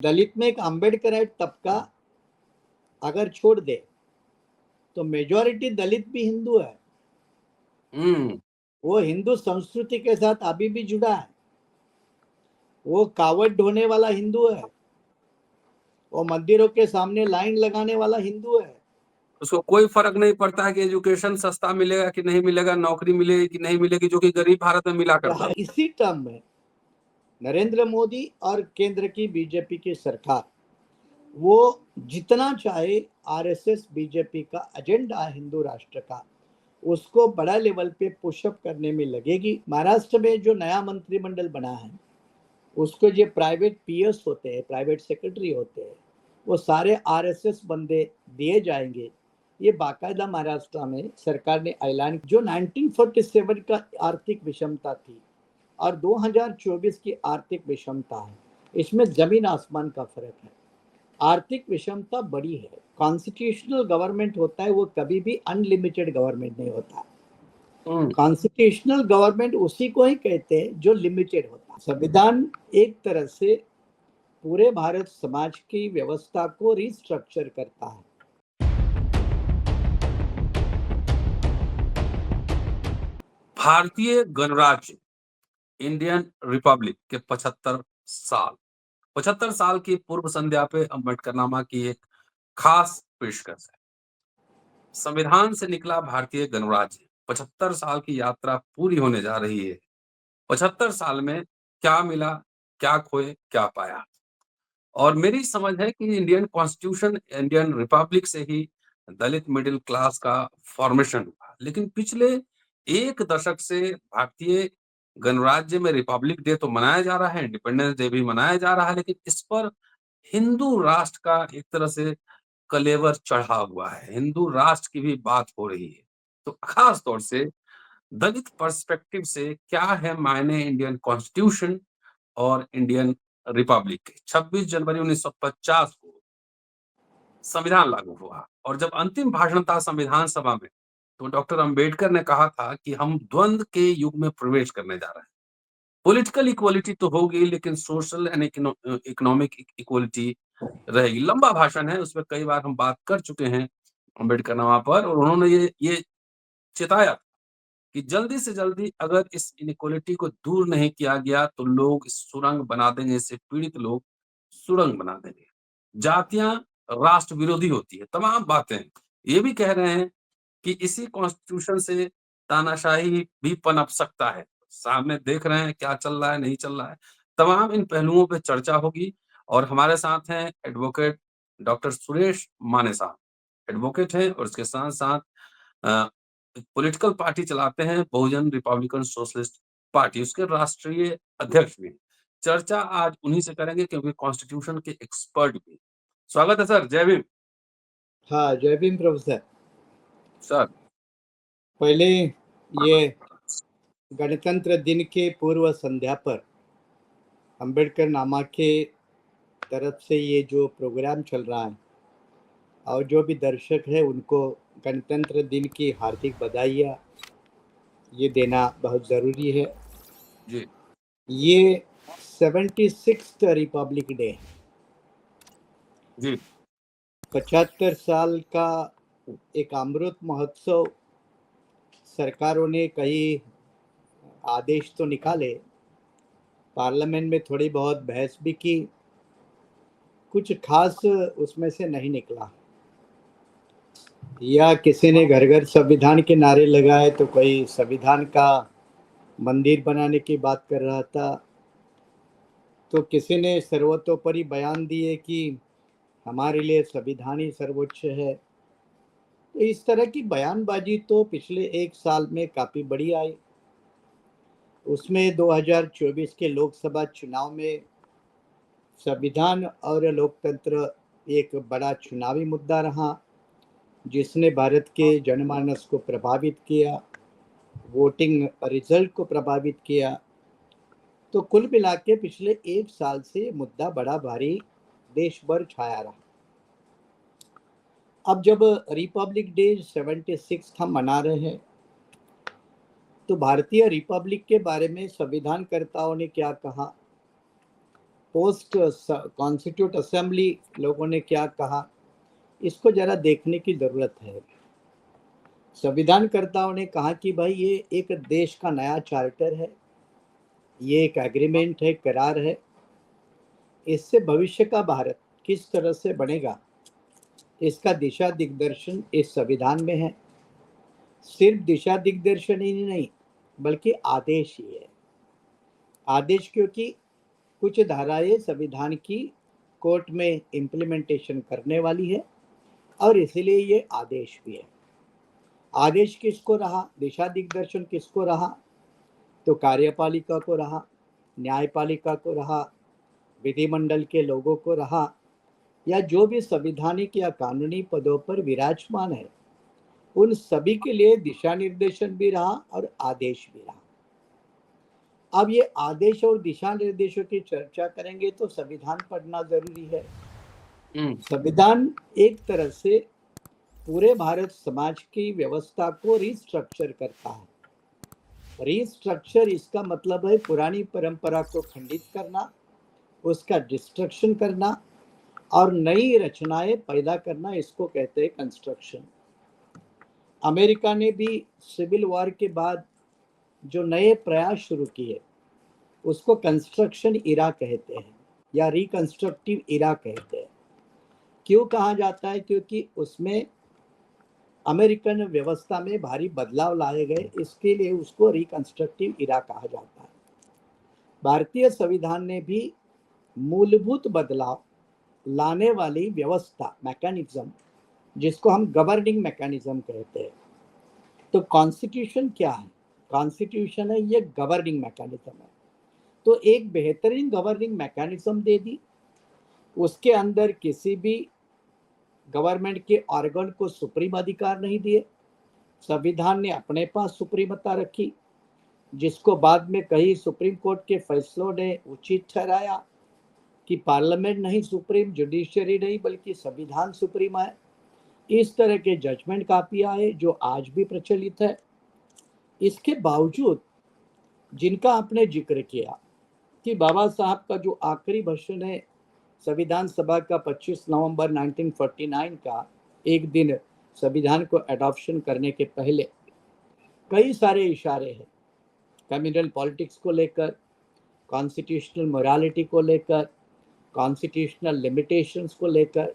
दलित में एक अम्बेडकराइट तबका अगर छोड़ दे तो मेजॉरिटी दलित भी हिंदू है। वो हिंदू संस्कृति के साथ अभी भी जुड़ा है। वो कावड़ ढोने वाला हिंदू है। वो मंदिरों के सामने लाइन लगाने वाला हिंदू है। उसको कोई फर्क नहीं पड़ता है कि एजुकेशन सस्ता मिलेगा कि नहीं मिलेगा, नौकरी मिलेगी कि नहीं मिलेगी, जो कि गरीब भारत में मिला करता है। इसी टर्म में नरेंद्र मोदी और केंद्र की बीजेपी की सरकार वो जितना चाहे आरएसएस बीजेपी का एजेंडा हिंदू राष्ट्र का उसको बड़ा लेवल पे पुशअप करने में लगेगी। महाराष्ट्र में जो नया मंत्रिमंडल बना है उसको जो प्राइवेट पीएस होते हैं, प्राइवेट सेक्रेटरी होते हैं, वो सारे आरएसएस बंदे दिए जाएंगे। ये बाकायदा महाराष्ट्र में सरकार ने ऐलान, जो 1947 का आर्थिक विषमता थी और 2024 की आर्थिक विषमता है, इसमें जमीन आसमान का फर्क है। आर्थिक विषमता बड़ी है। कॉन्स्टिट्यूशनल गवर्नमेंट होता है वो कभी भी अनलिमिटेड गवर्नमेंट नहीं होता। कॉन्स्टिट्यूशनल गवर्नमेंट उसी को ही कहते हैं जो लिमिटेड होता है। संविधान एक तरह से पूरे भारत समाज की व्यवस्था को रिस्ट्रक्चर करता है। भारतीय गणराज्य इंडियन रिपब्लिक के 75 साल की पूर्व संध्या पे अम्बेडकरनामा की एक खास पेशकश है। संविधान से निकला भारतीय गणराज्य 75 साल की यात्रा पूरी होने जा रही है। 75 साल में क्या मिला, क्या खोए, क्या पाया। और मेरी समझ है कि इंडियन कॉन्स्टिट्यूशन, इंडियन रिपब्लिक से ही दलित मिडिल क्लास का फॉर्मेशन हुआ। लेकिन पिछले एक दशक से भारतीय गणराज्य में रिपब्लिक डे तो मनाया जा रहा है, इंडिपेंडेंस डे भी मनाया जा रहा है, लेकिन इस पर हिंदू राष्ट्र का एक तरह से कलेवर चढ़ा हुआ है। हिंदू राष्ट्र की भी बात हो रही है। तो खास तौर से दलित पर्सपेक्टिव से क्या है मायने इंडियन कॉन्स्टिट्यूशन और इंडियन रिपब्लिक के। 26 जनवरी 1950 को संविधान लागू हुआ और जब अंतिम भाषण था संविधान सभा में तो डॉक्टर अंबेडकर ने कहा था कि हम द्वंद्व के युग में प्रवेश करने जा रहे हैं। पॉलिटिकल इक्वालिटी तो होगी लेकिन सोशल एंड इकोनॉमिक इक्वालिटी रहेगी। लंबा भाषण है, उसमें कई बार हम बात कर चुके हैं अंबेडकरनामा पर, और उन्होंने ये चेताया कि जल्दी से जल्दी अगर इस इनइक्वालिटी को दूर नहीं किया गया तो लोग सुरंग बना देंगे, इससे पीड़ित लोग सुरंग बना देंगे। जातियां राष्ट्र विरोधी होती है, तमाम बातें। ये भी कह रहे हैं कि इसी कॉन्स्टिट्यूशन से तानाशाही भी पनप सकता है। सामने देख रहे हैं क्या चल रहा है, नहीं चल रहा है। तमाम इन पहलुओं पे चर्चा होगी और हमारे साथ हैं एडवोकेट डॉक्टर सुरेश माने साहब। एडवोकेट हैं और इसके साथ साथ पॉलिटिकल पार्टी चलाते हैं, बहुजन रिपब्लिकन सोशलिस्ट पार्टी, उसके राष्ट्रीय अध्यक्ष भी। चर्चा आज उन्हीं से करेंगे क्योंकि कॉन्स्टिट्यूशन के एक्सपर्ट भी। स्वागत है सर, जय भीम। हाँ, जय भीम प्रोफेसर। सर पहले ये गणतंत्र दिन के पूर्व संध्या पर अंबेडकर नामा के तरफ से ये जो प्रोग्राम चल रहा है और जो भी दर्शक है उनको गणतंत्र दिन की हार्दिक बधाइयाँ ये देना बहुत ज़रूरी है जी। ये 76th रिपब्लिक डे जी 75 साल का एक अमृत महोत्सव सरकारों ने कई आदेश तो निकाले, पार्लियामेंट में थोड़ी बहुत बहस भी की, कुछ खास उसमें से नहीं निकला। या किसी ने घर घर संविधान के नारे लगाए तो कोई संविधान का मंदिर बनाने की बात कर रहा था, तो किसी ने सर्वतोपरि बयान दिए कि हमारे लिए संविधान ही सर्वोच्च है। तो इस तरह की बयानबाजी तो पिछले एक साल में काफ़ी बड़ी आई। उसमें 2024 के लोकसभा चुनाव में संविधान और लोकतंत्र एक बड़ा चुनावी मुद्दा रहा जिसने भारत के जनमानस को प्रभावित किया, वोटिंग रिजल्ट को प्रभावित किया। तो कुल मिला के पिछले एक साल से मुद्दा बड़ा भारी देश भर छाया रहा। अब जब रिपब्लिक डे 76 हम मना रहे हैं तो भारतीय रिपब्लिक के बारे में संविधानकर्ताओं ने क्या कहा, पोस्ट कॉन्स्टिट्यूट असेंबली लोगों ने क्या कहा, इसको जरा देखने की जरूरत है। संविधानकर्ताओं ने कहा कि भाई ये एक देश का नया चार्टर है, ये एक एग्रीमेंट है, करार है, इससे भविष्य का भारत किस तरह से बनेगा, इसका दिशा दिग्दर्शन इस संविधान में है। सिर्फ दिशा दिग्दर्शन ही नहीं, बल्कि आदेश ही है। आदेश क्योंकि कुछ धाराएं संविधान की कोर्ट में इम्प्लीमेंटेशन करने वाली है और इसीलिए ये आदेश भी है। आदेश किसको रहा, दिशा दिग्दर्शन किसको रहा, तो कार्यपालिका को रहा, न्यायपालिका को रहा, विधिमंडल के लोगों को रहा, या जो भी संवैधानिक या कानूनी पदों पर विराजमान है उन सभी के लिए दिशा निर्देशन भी रहा और आदेश भी रहा। अब ये आदेश और दिशा निर्देशों की चर्चा करेंगे तो संविधान पढ़ना जरूरी है। संविधान एक तरह से पूरे भारत समाज की व्यवस्था को रिस्ट्रक्चर करता है। रिस्ट्रक्चर इसका मतलब है पुरानी परंपरा को खंडित करना, उसका डिस्ट्रक्शन करना और नई रचनाएं पैदा करना, इसको कहते हैं कंस्ट्रक्शन। अमेरिका ने भी सिविल वॉर के बाद जो नए प्रयास शुरू किए उसको कंस्ट्रक्शन इरा कहते हैं या रिकंस्ट्रक्टिव इरा कहते हैं। क्यों कहा जाता है? क्योंकि उसमें अमेरिकन व्यवस्था में भारी बदलाव लाए गए, इसके लिए उसको रिकंस्ट्रक्टिव इरा कहा जाता है। भारतीय संविधान ने भी मूलभूत बदलाव लाने वाली व्यवस्था, मैकेनिज्म, जिसको हम गवर्निंग मैकेनिज्म कहते हैं। तो कॉन्स्टिट्यूशन क्या है? कॉन्स्टिट्यूशन है ये गवर्निंग मैकेनिज्म है। तो एक बेहतरीन गवर्निंग मैकेनिज्म दे दी, उसके अंदर किसी भी गवर्नमेंट के ऑर्गन को सुप्रीम अधिकार नहीं दिए। संविधान ने अपने पास सुप्रीमता रखी, जिसको बाद में कई सुप्रीम कोर्ट के फैसलों ने उचित ठहराया कि पार्लियामेंट नहीं सुप्रीम, जुडिशरी नहीं, बल्कि संविधान सुप्रीम है। इस तरह के जजमेंट काफी आए जो आज भी प्रचलित है। इसके बावजूद जिनका आपने जिक्र किया कि बाबा साहब का जो आखिरी भाषण है संविधान सभा का 25 नवंबर 1949 का, एक दिन संविधान को एडॉप्शन करने के पहले कई सारे इशारे हैं कम्युनल पॉलिटिक्स को लेकर, कॉन्स्टिट्यूशनल मोरालिटी को लेकर, कॉन्स्टिट्यूशनल लिमिटेशंस को लेकर।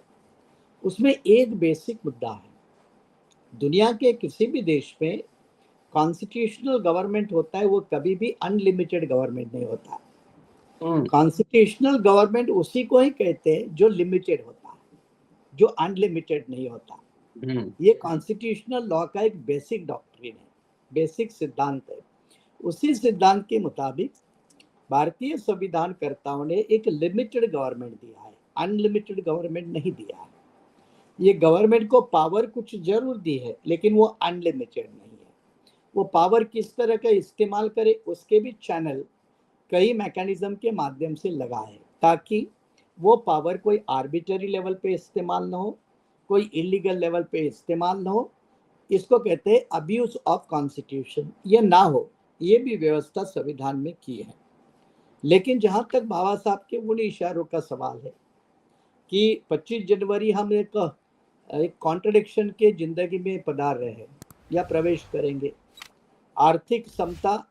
उसमें एक बेसिक मुद्दा है, दुनिया के किसी भी देश में कॉन्स्टिट्यूशनल गवर्नमेंट होता है वो कभी भी अनलिमिटेड गवर्नमेंट नहीं होता। कॉन्स्टिट्यूशनल गवर्नमेंट उसी को ही कहते हैं जो लिमिटेड होता है, जो अनलिमिटेड नहीं होता। ये कॉन्स्टिट्यूशनल लॉ का एक बेसिक डॉक्ट्रिन है, बेसिक सिद्धांत है। उसी सिद्धांत के मुताबिक भारतीय संविधानकर्ताओं ने एक लिमिटेड गवर्नमेंट दिया है, अनलिमिटेड गवर्नमेंट नहीं दिया है। ये गवर्नमेंट को पावर कुछ जरूर दी है, लेकिन वो अनलिमिटेड नहीं है। वो पावर किस तरह का इस्तेमाल करे उसके भी चैनल कई मैकेनिज्म के माध्यम से लगा है, ताकि वो पावर कोई आर्बिट्ररी लेवल पे इस्तेमाल ना हो, कोई इलीगल लेवल पे इस्तेमाल ना हो। इसको कहते हैं अब्यूज ऑफ कॉन्स्टिट्यूशन, ये ना हो, ये भी व्यवस्था संविधान में की है। लेकिन जहां तक बाबा साहब के उन इशारों का सवाल है कि 25 जनवरी हम एक कॉन्ट्रडिक्शन के जिंदगी में पधार रहे हैं या प्रवेश करेंगे। आर्थिक समता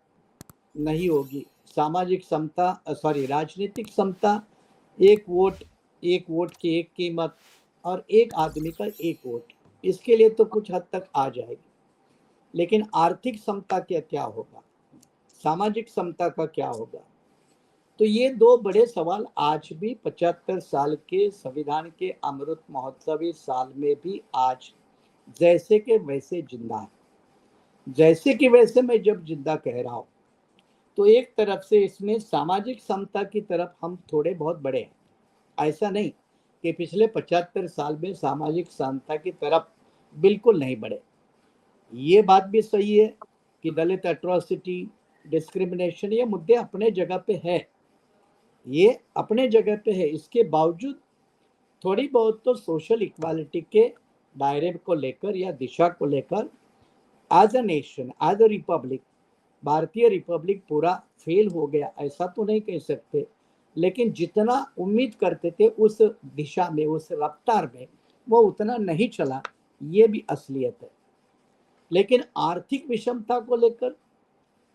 नहीं होगी, सामाजिक समता, राजनीतिक समता, एक वोट की एक कीमत और एक आदमी का एक वोट, इसके लिए तो कुछ हद तक आ जाएगी। लेकिन आर्थिक समता क्या होगा, सामाजिक समता का क्या होगा? तो ये दो बड़े सवाल आज भी 75 साल के संविधान के अमृत महोत्सवी साल में भी आज जैसे के वैसे जिंदा है। जैसे कि वैसे मैं जब जिंदा कह रहा हूं तो एक तरफ से इसमें सामाजिक समता की तरफ हम थोड़े बहुत बढ़े हैं। ऐसा नहीं कि पिछले 75 साल में सामाजिक समता की तरफ बिल्कुल नहीं बढ़े। ये बात भी सही है कि दलित एट्रोसिटी, डिस्क्रिमिनेशन, ये मुद्दे अपने जगह पे है, ये अपने जगह पे है। इसके बावजूद थोड़ी बहुत तो सोशल इक्वालिटी के दायरे को लेकर या दिशा को लेकर as a nation, as a republic, भारतीय रिपब्लिक पूरा फेल हो गया ऐसा तो नहीं कह सकते, लेकिन जितना उम्मीद करते थे उस दिशा में, उस रफ्तार में वो उतना नहीं चला, ये भी असलियत है। लेकिन आर्थिक विषमता को लेकर,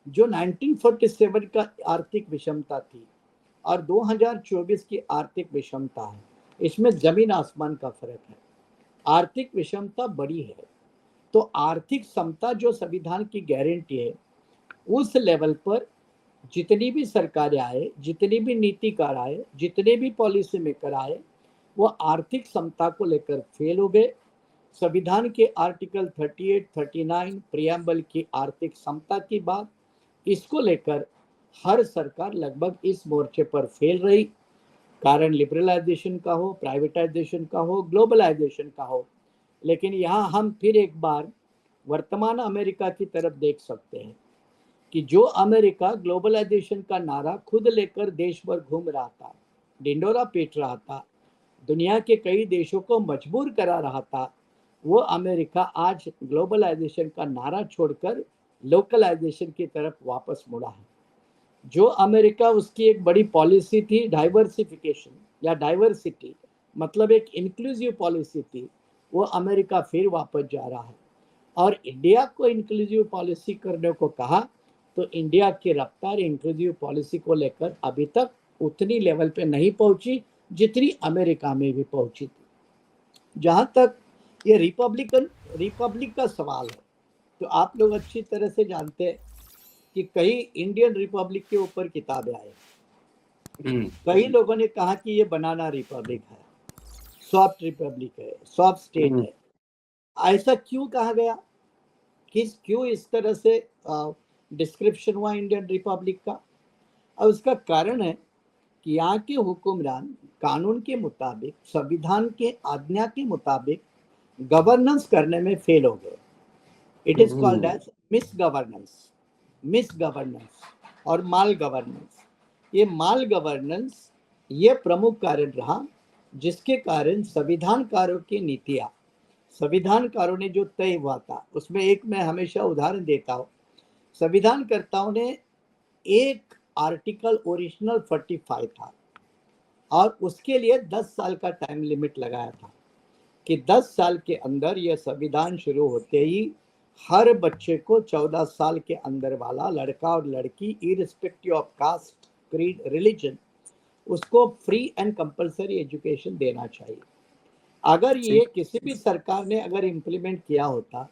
जो 1947 का आर्थिक विषमता थी और 2024 की आर्थिक विषमता है, इसमें जमीन आसमान का फर्क है। आर्थिक विषमता बड़ी है, तो आर्थिक समता जो संविधान की गारंटी है, उस लेवल पर जितनी भी सरकारें आए, जितनी भी नीतिकार आए, जितने भी पॉलिसी मेकर आए, वो आर्थिक समता को लेकर फेल हो गए। संविधान के आर्टिकल 38, 39 प्रियम्बल की आर्थिक समता की बात, इसको लेकर हर सरकार लगभग इस मोर्चे पर फेल रही। कारण लिबरलाइजेशन का हो, प्राइवेटाइजेशन का हो, ग्लोबलाइजेशन का हो। लेकिन यहाँ हम फिर एक बार वर्तमान अमेरिका की तरफ देख सकते हैं कि जो अमेरिका ग्लोबलाइजेशन का नारा खुद लेकर देश भर घूम रहा था, डिंडोरा पीट रहा था, दुनिया के कई देशों को मजबूर करा रहा था, वो अमेरिका आज ग्लोबलाइजेशन का नारा छोड़कर लोकलाइजेशन की तरफ वापस मुड़ा है। जो अमेरिका, उसकी एक बड़ी पॉलिसी थी डाइवर्सिफिकेशन या डाइवर्सिटी, मतलब एक इंक्लूसिव पॉलिसी थी, वो अमेरिका फिर वापस जा रहा है। और इंडिया को इंक्लूसिव पॉलिसी करने को कहा, तो इंडिया की रफ्तार इंक्लूसिव पॉलिसी को लेकर अभी तक उतनी लेवल पे नहीं पहुंची जितनी अमेरिका में भी पहुंची थी। जहां तक ये रिपब्लिक का सवाल है, तो आप लोग अच्छी तरह से जानते हैं कि कई इंडियन रिपब्लिक के ऊपर किताबें आई। कई लोगों ने कहा कि ये बनाना रिपब्लिक है, सॉफ्ट रिपब्लिक है, सॉफ्ट स्टेट है। ऐसा क्यों कहा गया, क्यों इस तरह से डिस्क्रिप्शन हुआ इंडियन रिपब्लिक का? और उसका कारण है कि यहाँ के हुक्मरान कानून के मुताबिक, संविधान के आज्ञा के मुताबिक गवर्नेंस करने में फेल हो गए। It is called as misgovernance और माल गवर्नेंस। ये माल गवर्नेंस ये प्रमुख कारण रहा, जिसके कारण संविधानकारों की नीतियां, संविधानकारों ने जो तय हुआ था, उसमें एक मैं हमेशा उदाहरण देता हूँ। संविधानकर्ताओं ने एक आर्टिकल ओरिजिनल 45 था और उसके लिए 10 साल का टाइम लिमिट लगाया था कि 10 साल के अंदर यह संविधान शुरू होते ही हर बच्चे को 14 साल के अंदर वाला लड़का और लड़की, irrespective of caste, creed, religion, उसको फ्री एंड कंपलसरी एजुकेशन देना चाहिए। अगर ये किसी भी सरकार ने अगर इम्प्लीमेंट किया होता,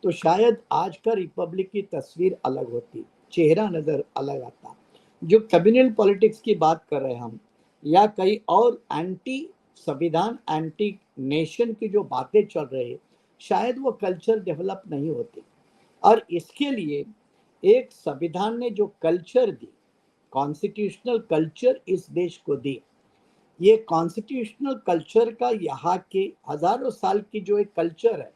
तो शायद आज का रिपब्लिक की तस्वीर अलग होती, चेहरा नजर अलग आता। जो कम्युनल पॉलिटिक्स की बात कर रहे हैं हम, या कई और एंटी संविधान, एंटी नेशन की जो बातें चल रही है, शायद वो कल्चर डेवलप नहीं होती। और इसके लिए एक संविधान ने जो कल्चर दी, कॉन्स्टिट्यूशनल कल्चर इस देश को दी, ये कॉन्स्टिट्यूशनल कल्चर का यहाँ के हजारों साल की जो एक कल्चर है,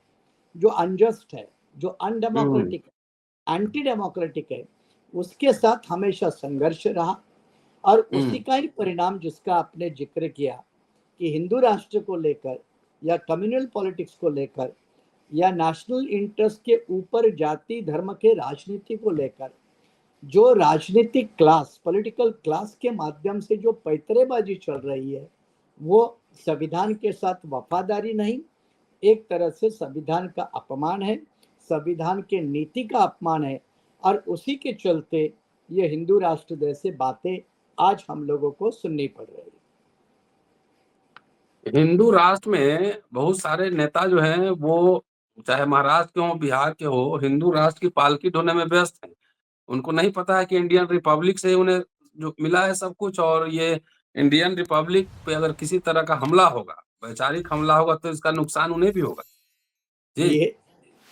जो अनजस्ट है, जो अनडेमोक्रेटिक है, एंटी डेमोक्रेटिक है, उसके साथ हमेशा संघर्ष रहा। और उसी का ही परिणाम, जिसका आपने जिक्र किया कि हिंदू राष्ट्र को लेकर या कम्युनल पॉलिटिक्स को लेकर या नेशनल इंटरेस्ट के ऊपर जाति धर्म के राजनीति को लेकर जो राजनीतिक क्लास, पॉलिटिकल क्लास के माध्यम से जो पैतरेबाजी चल रही है, वो संविधान के साथ वफादारी नहीं, एक तरह से संविधान का अपमान है, संविधान के नीति का अपमान है। और उसी के चलते ये हिंदू राष्ट्र जैसे बातें आज हम लोगों को सुननी पड़ रही है। हिंदू राष्ट्र में बहुत सारे नेता जो हैं वो चाहे महाराष्ट्र के हो, बिहार के हो, हिंदू राष्ट्र की पालकी ढोने में व्यस्त हैं। उनको नहीं पता है कि इंडियन रिपब्लिक से उन्हें जो मिला है सब कुछ, और ये इंडियन रिपब्लिक पे अगर किसी तरह का हमला होगा, वैचारिक हमला होगा, तो इसका नुकसान उन्हें भी होगा। जी ये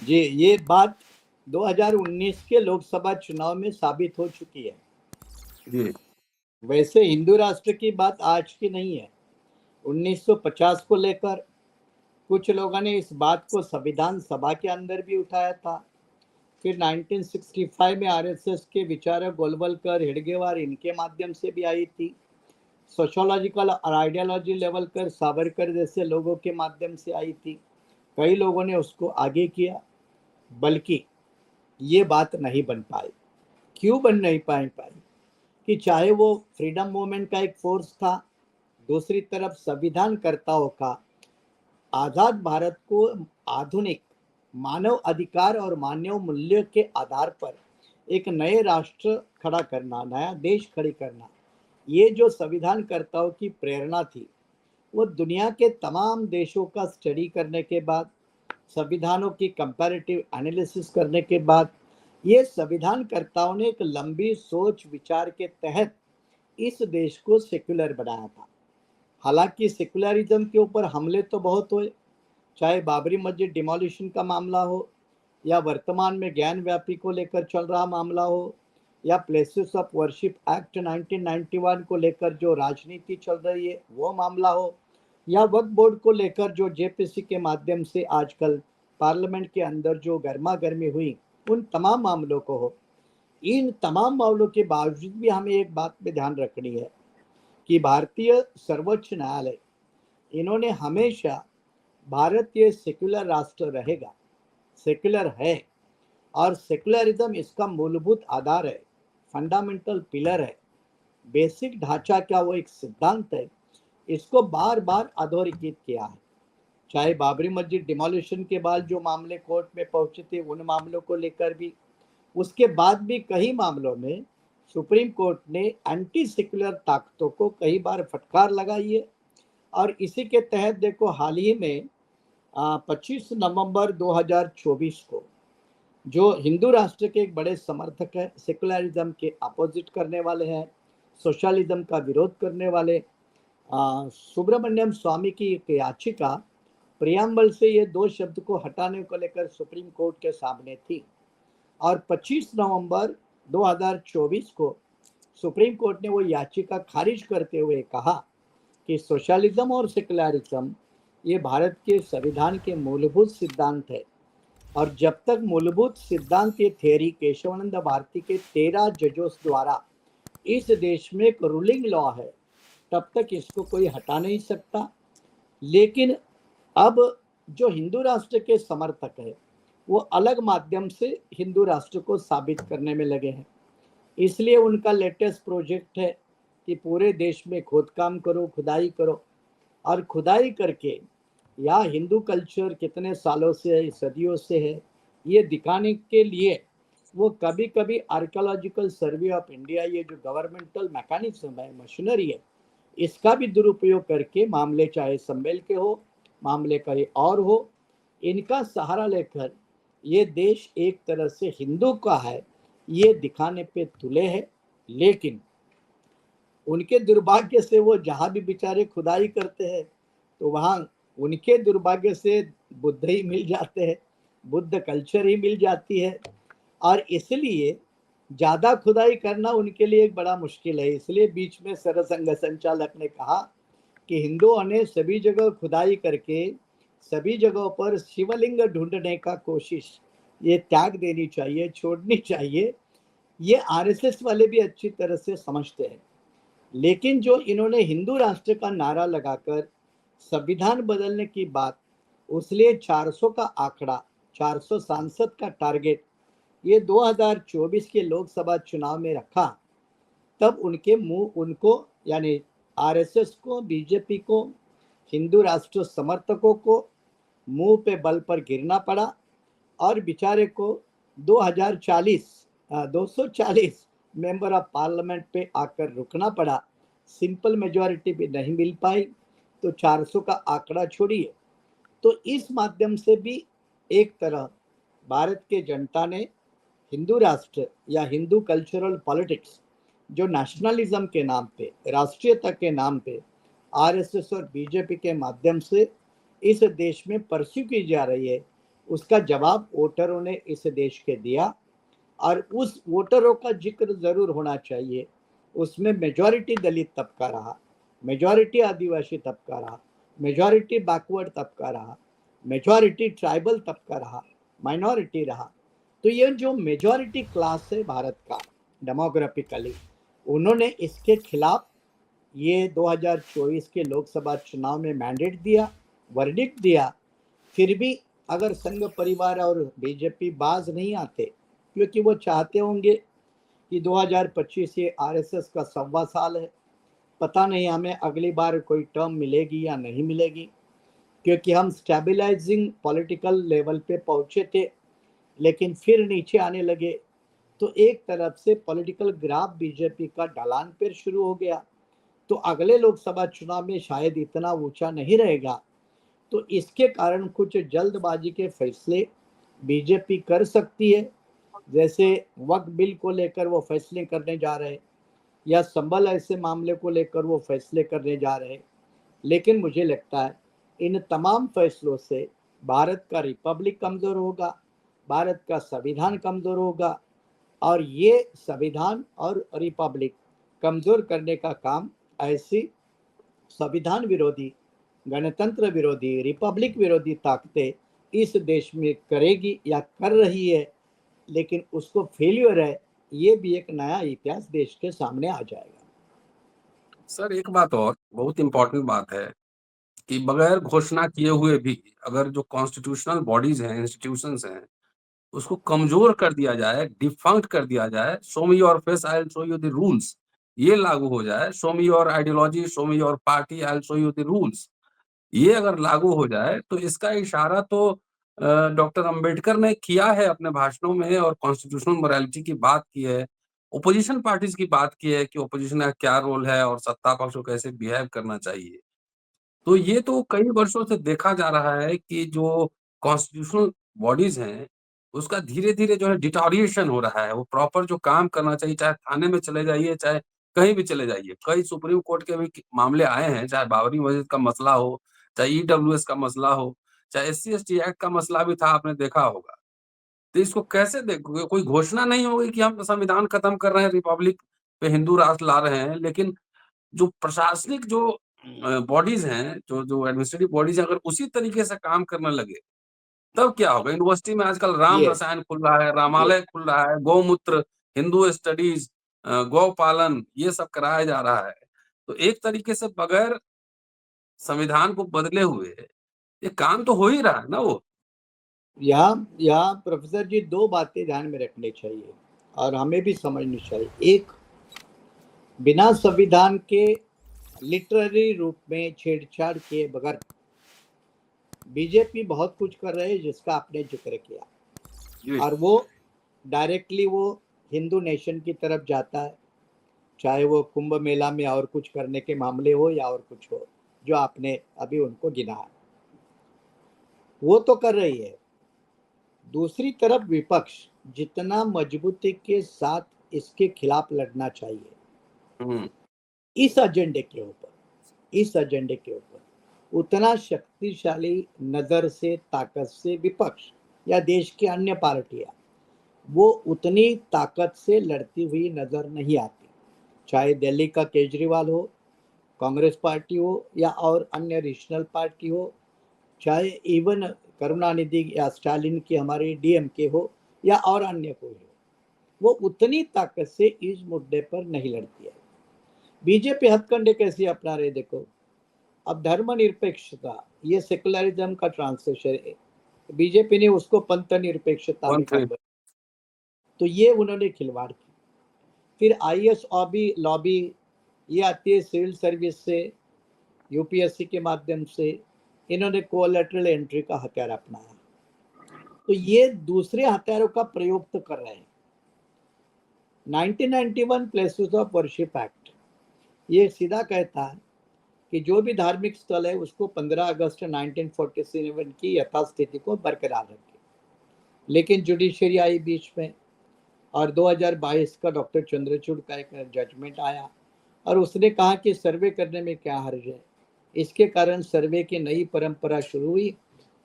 जी ये बात 2019 के लोकसभा चुनाव में साबित हो चुकी है। जी वैसे हिंदू राष्ट्र की बात आज की नहीं है। 1950 को लेकर कुछ लोगों ने इस बात को संविधान सभा के अंदर भी उठाया था। फिर 1965 में आरएसएस के विचारक गोलवलकर, हेडगेवार, इनके माध्यम से भी आई थी। सोशोलॉजिकल और आइडियोलॉजी लेवल कर सावरकर जैसे लोगों के माध्यम से आई थी। कई लोगों ने उसको आगे किया, बल्कि ये बात नहीं बन पाई। क्यों बन नहीं पाई? कि चाहे वो फ्रीडम मूवमेंट का एक फोर्स था, दूसरी तरफ संविधानकर्ताओं का आजाद भारत को आधुनिक मानव अधिकार और मानव मूल्य के आधार पर एक नए राष्ट्र खड़ा करना, नया देश खड़ी करना, ये जो संविधानकर्ताओं की प्रेरणा थी, वो दुनिया के तमाम देशों का स्टडी करने के बाद, संविधानों की कंपैरेटिव एनालिसिस करने के बाद, ये संविधानकर्ताओं ने एक लंबी सोच विचार के तहत इस देश को सेक्युलर बनाया था। हालांकि सेक्युलरिज्म के ऊपर हमले तो बहुत हुए, चाहे बाबरी मस्जिद डिमोलिशन का मामला हो, या वर्तमान में ज्ञान व्यापी को लेकर चल रहा मामला हो, या प्लेसेस ऑफ वर्शिप एक्ट 1991 को लेकर जो राजनीति चल रही है वो मामला हो, या वक्फ बोर्ड को लेकर जो जेपीसी के माध्यम से आजकल पार्लियामेंट के अंदर जो गर्मा गर्मी हुई, उन तमाम मामलों को हो। इन तमाम मामलों के बावजूद भी हमें एक बात पे ध्यान रखनी है कि भारतीय सर्वोच्च न्यायालय, इन्होंने हमेशा भारत ये सेक्युलर राष्ट्र रहेगा, सेक्युलर है, और सेक्युलरिज्म इसका मूलभूत आधार है, फंडामेंटल पिलर है, बेसिक ढांचा क्या वो एक सिद्धांत है, इसको बार बार अधोरेखित किया है। चाहे बाबरी मस्जिद डिमोलिशन के बाद जो मामले कोर्ट में पहुंचे थे, उन मामलों को लेकर भी, उसके बाद भी कई मामलों में सुप्रीम कोर्ट ने एंटी सेक्युलर ताकतों को कई बार फटकार लगाई है। और इसी के तहत देखो, हाल ही में 25 नवंबर 2024 को जो हिंदू राष्ट्र के एक बड़े समर्थक है, सेकुलरिज्म के अपोजिट करने वाले हैं, सोशलिज्म का विरोध करने वाले सुब्रमण्यम स्वामी की एक याचिका प्रियम्बल से ये दो शब्द को हटाने को लेकर सुप्रीम कोर्ट के सामने थी। और 25 नवंबर 2024 को सुप्रीम कोर्ट ने वो याचिका खारिज करते हुए कहा कि सोशलिज्म और सेकुलरिज्म ये भारत के संविधान के मूलभूत सिद्धांत है, और जब तक मूलभूत सिद्धांत ये थ्योरी केशवानंद भारती के 13 जजों द्वारा इस देश में एक रूलिंग लॉ है, तब तक इसको कोई हटा नहीं सकता। लेकिन अब जो हिंदू राष्ट्र के समर्थक है, वो अलग माध्यम से हिंदू राष्ट्र को साबित करने में लगे हैं। इसलिए उनका लेटेस्ट प्रोजेक्ट है कि पूरे देश में खोदकाम करो, खुदाई करो, और खुदाई करके या हिंदू कल्चर कितने सालों से है, सदियों से है, ये दिखाने के लिए वो कभी कभी आर्कियोलॉजिकल सर्वे ऑफ इंडिया, ये जो गवर्नमेंटल मैकेनिज्म है, मशीनरी है, इसका भी दुरुपयोग करके मामले चाहे संभल के हो, मामले कहीं और हो, इनका सहारा लेकर ये देश एक तरह से हिंदू का है ये दिखाने पे तुले है। लेकिन उनके दुर्भाग्य से वो जहाँ भी बेचारे खुदाई करते हैं, तो वहाँ उनके दुर्भाग्य से बुद्ध ही मिल जाते हैं, बुद्ध कल्चर ही मिल जाती है, और इसलिए ज़्यादा खुदाई करना उनके लिए एक बड़ा मुश्किल है। इसलिए बीच में सरसंघ संचालक ने कहा कि हिंदुओं ने सभी जगह खुदाई करके सभी जगहों पर शिवलिंग ढूंढने का कोशिश ये त्याग देनी चाहिए, छोड़नी चाहिए। ये आरएसएस वाले भी अच्छी तरह से समझते हैं। लेकिन जो इन्होंने हिंदू राष्ट्र का नारा लगाकर संविधान बदलने की बात, उसलिए 400 का आंकड़ा, 400 सांसद का टारगेट ये 2024 के लोकसभा चुनाव में रखा, तब उनके मुंह उनको यानी आरएसएस को, बीजेपी को, हिंदू राष्ट्र समर्थकों को मुंह पे बल पर गिरना पड़ा, और बेचारे को 240 मेंबर ऑफ पार्लियामेंट पे आकर रुकना पड़ा। सिंपल मेजॉरिटी भी नहीं मिल पाई, तो 400 का आंकड़ा छोड़िए। तो इस माध्यम से भी एक तरह भारत के जनता ने हिंदू राष्ट्र या हिंदू कल्चरल पॉलिटिक्स, जो नेशनलिज्म के नाम पे, राष्ट्रीयता के नाम पे आरएसएस और बीजेपी के माध्यम से इस देश में परस्यू की जा रही है, उसका जवाब वोटरों ने इस देश के दिया। और उस वोटरों का जिक्र जरूर होना चाहिए, उसमें मेजॉरिटी दलित तबका रहा, मेजॉरिटी आदिवासी तबका रहा, मेजॉरिटी बैकवर्ड तबका रहा, मेजॉरिटी ट्राइबल तबका रहा, माइनॉरिटी रहा। तो ये जो मेजॉरिटी क्लास है भारत का डेमोग्राफिकली, उन्होंने इसके खिलाफ ये 2024 के लोकसभा चुनाव में मैंडेट दिया, वर्डिक्ट दिया। फिर भी अगर संघ परिवार और बीजेपी बाज नहीं आते, क्योंकि वो चाहते होंगे कि 2025 ये आरएसएस का 1.25 साल है। पता नहीं हमें अगली बार कोई टर्म मिलेगी या नहीं मिलेगी, क्योंकि हम स्टेबलाइजिंग पॉलिटिकल लेवल पे पहुंचे थे लेकिन फिर नीचे आने लगे। तो एक तरफ से पॉलिटिकल ग्राफ बीजेपी का ढलान पर शुरू हो गया, तो अगले लोकसभा चुनाव में शायद इतना ऊंचा नहीं रहेगा। तो इसके कारण कुछ जल्दबाजी के फैसले बीजेपी कर सकती है, जैसे वक्फ बिल को लेकर वो फैसले करने जा रहे हैं या संभल ऐसे मामले को लेकर वो फैसले करने जा रहे हैं। लेकिन मुझे लगता है इन तमाम फैसलों से भारत का रिपब्लिक कमज़ोर होगा, भारत का संविधान कमज़ोर होगा, और ये संविधान और रिपब्लिक कमज़ोर करने का काम ऐसी संविधान विरोधी, गणतंत्र विरोधी, रिपब्लिक विरोधी ताकतें इस देश में करेगी या कर रही है। लेकिन उसको फेल्यूर है, ये भी एक नया इतिहास देश के सामने आ जाएगा। सर एक बात और बहुत इंपॉर्टेंट बात है कि बगैर घोषणा किए हुए भी अगर जो कॉन्स्टिट्यूशनल बॉडीज हैं, इंस्टीट्यूशंस हैं, उसको कमजोर कर दिया जाए, डिफंक्ट कर दिया जाए, show me your face I will show you the rules, ये लागू हो जाए, show me your ideology show me your party I will show you the rules, ये अगर लागू हो जाए तो इसका इशारा तो डॉक्टर अंबेडकर ने किया है अपने भाषणों में और कॉन्स्टिट्यूशनल मोरालिटी की बात की है, ओपोजिशन पार्टीज की बात की है कि ओपोजिशन का क्या रोल है और सत्ता पक्ष को कैसे बिहेव करना चाहिए। तो ये तो कई वर्षों से देखा जा रहा है कि जो कॉन्स्टिट्यूशनल बॉडीज हैं, उसका धीरे-धीरे जो है डिटोरिएशन हो रहा है। वो प्रॉपर जो काम करना चाहिए, चाहे थाने में चले जाइए, चाहे कहीं भी चले जाइए। कई सुप्रीम कोर्ट के भी मामले आए हैं, चाहे बाबरी मस्जिद का मसला हो, चाहे ईडब्ल्यूएस का मसला हो, चाहे एससी-एसटी एक्ट का मसला भी था, आपने देखा होगा। तो इसको कैसे देखोगे? कोई घोषणा नहीं होगी कि हम संविधान खत्म कर रहे हैं, रिपब्लिक पे हिंदू राष्ट्र ला रहे हैं, लेकिन जो प्रशासनिक जो बॉडीज हैं, जो जो एडमिनिस्ट्रेटिव बॉडीज हैं, अगर उसी तरीके से काम करने लगे, तब क्या होगा? यूनिवर्सिटी में आजकल राम ये रसायन खुल रहा है, ये रामालय खुल रहा है, गौमूत्र, हिंदू स्टडीज, गौ पालन, ये सब कराया जा रहा है। तो एक तरीके से बगैर संविधान को बदले हुए ये काम तो हो ही रहा है ना वो। यहाँ यहाँ प्रोफेसर जी 2 बातें ध्यान में रखनी चाहिए और हमें भी समझनी चाहिए। एक, बिना संविधान के लिटरेरी रूप में छेड़छाड़ किए बगैर बीजेपी बहुत कुछ कर रहे हैं जिसका आपने जिक्र किया, जी। और वो डायरेक्टली वो हिंदू नेशन की तरफ जाता है, चाहे वो कुंभ मेला में और कुछ करने के मामले हो या और कुछ हो, जो आपने अभी उनको गिना है, वो तो कर रही है। दूसरी तरफ विपक्ष जितना मजबूती के साथ इसके खिलाफ लड़ना चाहिए, हुँ, इस एजेंडे के ऊपर इस एजेंडे के ऊपर उतना शक्तिशाली नजर से, ताकत से विपक्ष या देश की अन्य पार्टियां वो उतनी ताकत से लड़ती हुई नजर नहीं आती। चाहे दिल्ली का केजरीवाल हो, कांग्रेस पार्टी हो या और अन्य रीजनल पार्टी हो, चाहे इवन करुणानिधि या स्टालिन की हमारी डीएमके हो या और अन्य कोई हो, वो उतनी ताकत से इस मुद्दे पर नहीं लड़ती है। बीजेपी हथकंडे कैसे अपना रहे देखो। अब धर्मनिरपेक्षता ये सेकुलरिज्म का ट्रांसलेशन है, बीजेपी ने उसको पंथ निरपेक्षता में 1-3 कन्वर्ट, तो ये उन्होंने खिलवाड़ की। फिर आईएएस लॉबी ये आती है सिविल सर्विस से, यूपीएससी के माध्यम से, इन्होंने कोलैटरल एंट्री का हथियार अपनाया। तो ये दूसरे हथियारों का प्रयोग तो कर रहे हैं। 1991 प्लेसेस ऑफ वर्शिप एक्ट ये सीधा कहता है कि जो भी धार्मिक स्थल है उसको 15 अगस्त 1947 की यथास्थिति को बरकरार रखे। लेकिन जुडिशरी आई बीच में और 2022 का डॉक्टर चंद्रचूड़ का एक जजमेंट आया और उसने कहा कि सर्वे करने में क्या हर्ज है। इसके कारण सर्वे की नई परंपरा शुरू हुई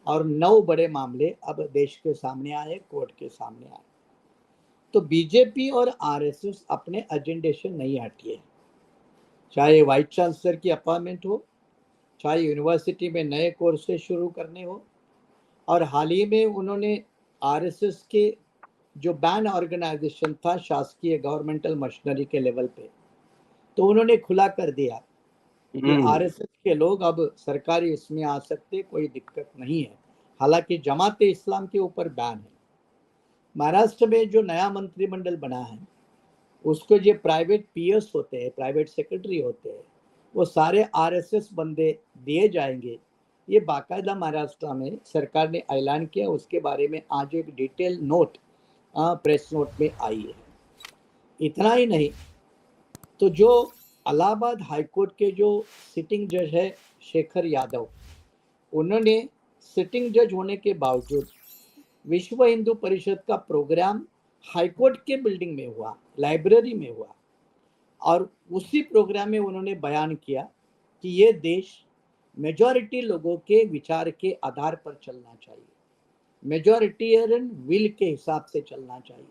और 9 बड़े मामले अब देश के सामने आए, कोर्ट के सामने आए। तो बीजेपी और आरएसएस अपने एजेंडे से नहीं हटी है, चाहे वाइस चांसलर की अपॉइंटमेंट हो, चाहे यूनिवर्सिटी में नए कोर्सेज शुरू करने हो, और हाल ही में उन्होंने आरएसएस के जो बैन ऑर्गेनाइजेशन था शासकीय गवर्नमेंटल मशीनरी के लेवल पे, तो उन्होंने खुला कर दिया कि हुँ, आरएसएस के लोग अब सरकारी इसमें आ सकते, कोई दिक्कत नहीं है। हालांकि जमाते इस्लाम के ऊपर बैन है। महाराष्ट्र में जो नया मंत्रिमंडल बना है उसको जो प्राइवेट पीएस होते हैं, प्राइवेट सेक्रेटरी होते हैं, वो सारे आरएसएस बंदे दिए जाएंगे। ये बाकायदा महाराष्ट्र में सरकार ने ऐलान किया। उसके बारे में आज एक डिटेल नोट प्रेस नोट में आई है। इतना ही नहीं, तो जो इलाहाबाद हाईकोर्ट के जो सिटिंग जज है शेखर यादव, उन्होंने सिटिंग जज होने के बावजूद विश्व हिंदू परिषद का प्रोग्राम हाईकोर्ट के बिल्डिंग में हुआ, लाइब्रेरी में हुआ, और उसी प्रोग्राम में उन्होंने बयान किया कि ये देश मेजॉरिटी लोगों के विचार के आधार पर चलना चाहिए, मेजॉरिटेरियन विल के हिसाब से चलना चाहिए।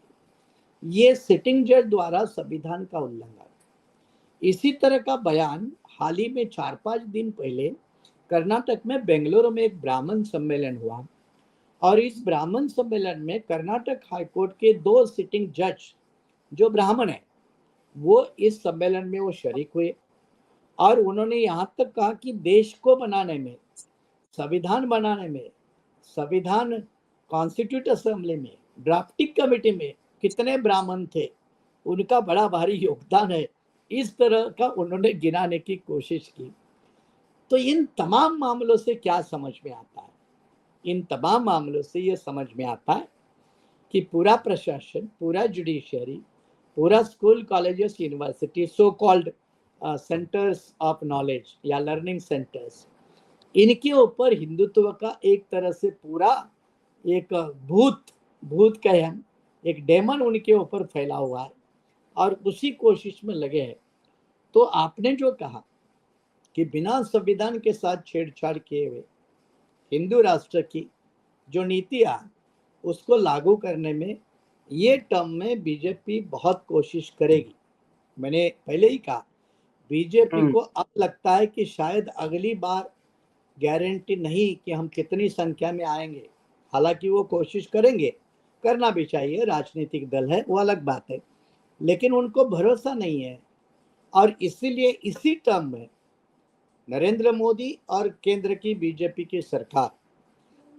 ये सिटिंग जज द्वारा संविधान का उल्लंघन। इसी तरह का बयान हाल ही में 4-5 दिन पहले कर्नाटक में बेंगलुरु में एक ब्राह्मण सम्मेलन हुआ, और इस ब्राह्मण सम्मेलन में कर्नाटक हाईकोर्ट के 2 सिटिंग जज जो ब्राह्मण है, वो इस सम्मेलन में वो शरीक हुए, और उन्होंने यहाँ तक कहा कि देश को बनाने में, संविधान बनाने में, संविधान कॉन्स्टिट्यूट असेंबली में, ड्राफ्टिंग कमेटी में कितने ब्राह्मण थे, उनका बड़ा भारी योगदान है। इस तरह का उन्होंने गिनाने की कोशिश की। तो इन तमाम मामलों से क्या समझ में आता है? इन तमाम मामलों से ये समझ में आता है कि पूरा प्रशासन, पूरा जुडिशियरी, पूरा school, colleges, university, so called centres of knowledge या लर्निंग सेंटर्स, इनके ऊपर हिंदुत्व का एक तरह से पूरा एक भूत कहे हम, एक डेमन उनके ऊपर फैला हुआ है, और उसी कोशिश में लगे हैं। तो आपने जो कहा कि बिना संविधान के साथ छेड़छाड़ किए हुए हिंदू राष्ट्र की जो नीतियां उसको लागू करने में, ये टर्म में बीजेपी बहुत कोशिश करेगी। मैंने पहले ही कहा, बीजेपी को अब लगता है कि शायद अगली बार गारंटी नहीं कि हम कितनी संख्या में आएंगे। हालांकि वो कोशिश करेंगे, करना भी चाहिए, राजनीतिक दल है, वो अलग बात है, लेकिन उनको भरोसा नहीं है। और इसीलिए इसी टर्म में नरेंद्र मोदी और केंद्र की बीजेपी की सरकार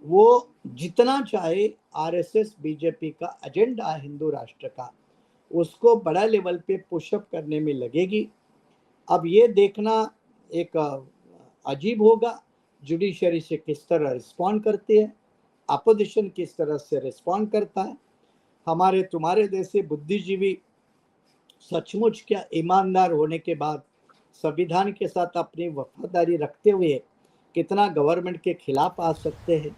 वो जितना चाहे आरएसएस बीजेपी का एजेंडा हिंदू राष्ट्र का, उसको बड़ा लेवल पे पुशअप करने में लगेगी। अब ये देखना एक अजीब होगा, जुडिशरी से किस तरह रिस्पॉन्ड करती है, अपोजिशन किस तरह से रिस्पॉन्ड करता है। हमारे तुम्हारे जैसे बुद्धिजीवी सचमुच क्या ईमानदार होने के बाद संविधान के साथ अपनी वफादारी रखते हुए कितना गवर्नमेंट के खिलाफ आ सकते हैं,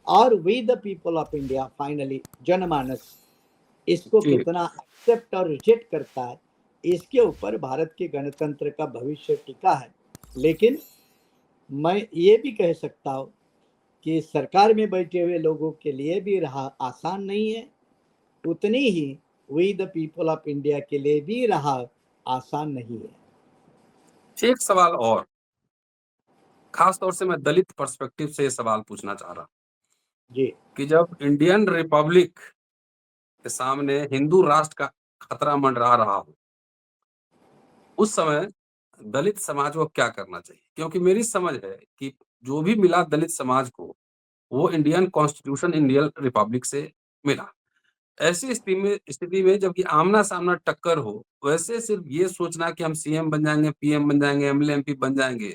और we the people of India finally, जनमानस इसको कितना एक्सेप्ट और रिजेक्ट करता है, इसके ऊपर भारत के गणतंत्र का भविष्य टिका है। लेकिन मैं ये भी कह सकता हूँ कि सरकार में बैठे हुए लोगों के लिए भी रहा आसान नहीं है, उतनी ही we the people of India के लिए भी रहा आसान नहीं है। एक सवाल और, खास तौर से मैं दलित पर्सपेक्टिव से ये सवाल पूछना चाह रहा हूँ जी, कि जब इंडियन रिपब्लिक के सामने हिंदू राष्ट्र का खतरा मंडरा रहा हो, उस समय दलित समाज को क्या करना चाहिए? क्योंकि मेरी समझ है कि जो भी मिला दलित समाज को, वो इंडियन कॉन्स्टिट्यूशन, इंडियन रिपब्लिक से मिला। ऐसी स्थिति में जब ये आमना-सामना टक्कर हो, वैसे सिर्फ ये सोचना कि हम सीएम बन जाएँगे, पीएम बन जाएँगे, एमएलए, एमपी बन जाएँगे,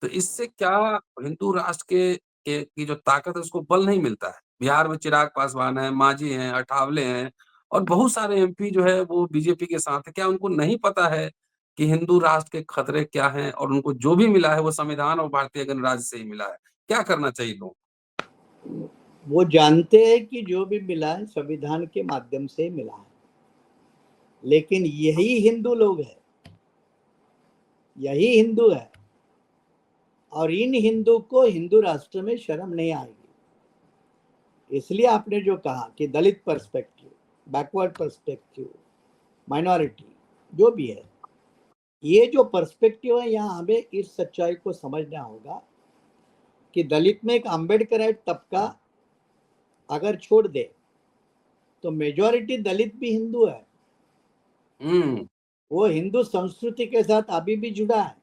तो इससे क्या हिंदू राष्ट्र के की जो ताकत है उसको बल नहीं मिलता है? बिहार में चिराग पासवान हैं, मांझी हैं, अठावले हैं और बहुत सारे एमपी जो है वो बीजेपी के साथ है। क्या उनको नहीं पता है कि हिंदू राष्ट्र के खतरे क्या हैं और उनको जो भी मिला है वो संविधान और भारतीय गणराज्य से ही मिला है? क्या करना चाहिए लोगों को? वो जानते हैं कि जो भी मिला है संविधान के माध्यम से मिला है, लेकिन यही हिंदू लोग हैं, यही हिंदू है, और इन हिंदू को हिंदू राष्ट्र में शर्म नहीं आएगी। इसलिए आपने जो कहा कि दलित पर्सपेक्टिव, बैकवर्ड पर्सपेक्टिव, माइनॉरिटी, जो भी है, ये जो पर्सपेक्टिव है, यहाँ हमें इस सच्चाई को समझना होगा कि दलित में एक अम्बेडकराइट तबका अगर छोड़ दे तो मेजॉरिटी दलित भी हिंदू है। वो हिंदू संस्कृति के साथ अभी भी जुड़ा है,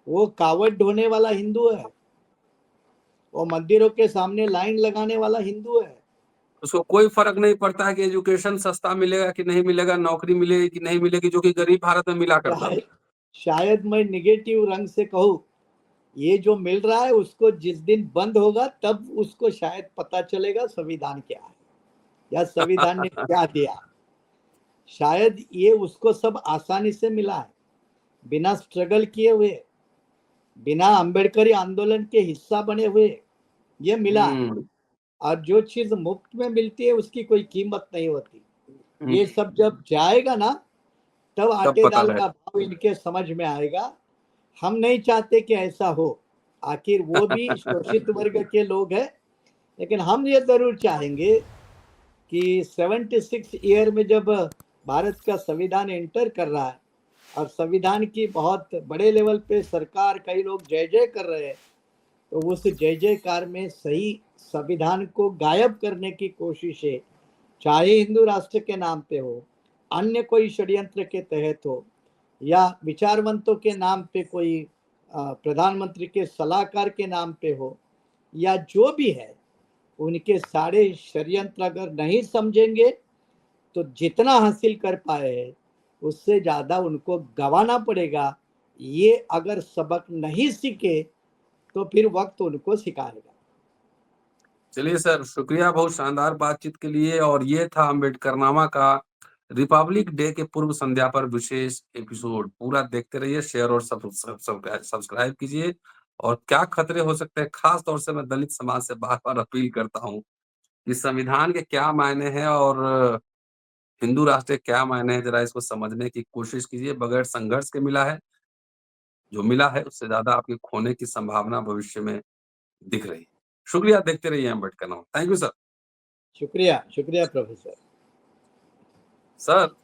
वो कावड़ ढोने वाला हिंदू है, वो मंदिरों के सामने लाइन लगाने वाला हिंदू है। उसको कोई फर्क नहीं पड़ता है कि एजुकेशन सस्ता मिलेगा कि नहीं मिलेगा, नौकरी मिलेगी कि नहीं मिलेगी, जो कि गरीब भारत में मिला करता था। शायद मैं निगेटिव रंग से कहूँ, ये जो मिल रहा है उसको जिस दिन बंद होगा तब उसको शायद पता चलेगा संविधान क्या है या संविधान ने क्या दिया। शायद ये उसको सब आसानी से मिला है, बिना स्ट्रगल किए हुए, बिना अंबेडकरी आंदोलन के हिस्सा बने हुए ये मिला है। और जो चीज मुफ्त में मिलती है उसकी कोई कीमत नहीं होती। ये सब जब जाएगा ना तब आटे दाल का भाव इनके समझ में आएगा। हम नहीं चाहते कि ऐसा हो, आखिर वो भी शोषित वर्ग के लोग हैं, लेकिन हम ये जरूर चाहेंगे कि 76 ईयर में जब भारत का संविधान एंटर कर रहा है और संविधान की बहुत बड़े लेवल पे सरकार, कई लोग जय जय कर रहे हैं, तो उस जय जयकार में सही संविधान को गायब करने की कोशिशें, चाहे हिंदू राष्ट्र के नाम पे हो, अन्य कोई षड्यंत्र के तहत हो, या विचारवंतों के नाम पे कोई प्रधानमंत्री के सलाहकार के नाम पे हो, या जो भी है, उनके सारे षड्यंत्र अगर नहीं समझेंगे तो जितना हासिल कर पाए हैं उससे ज्यादा उनको गंवाना पड़ेगा। ये अगर सबक नहीं सीखे तो फिर वक्त उनको सिखाएगा। चलिए सर, शुक्रिया बहुत शानदार बातचीत के लिए। और ये था अम्बेडकरनामा का रिपब्लिक डे के पूर्व संध्या पर विशेष एपिसोड। पूरा देखते रहिए, शेयर और सब्सक्राइब कीजिए। और क्या खतरे हो सकते हैं, खास तौर से मैं दलित समाज से बार-बार अपील करता हूँ कि संविधान के क्या मायने हैं और हिंदू राष्ट्र के क्या मायने हैं, जरा इसको समझने की कोशिश कीजिए। बगैर संघर्ष के मिला है, जो मिला है उससे ज्यादा आपके खोने की संभावना भविष्य में दिख रही है। शुक्रिया, देखते रहिए अम्बेडकरनामा। Thank you sir. शुक्रिया, शुक्रिया प्रोफेसर। सर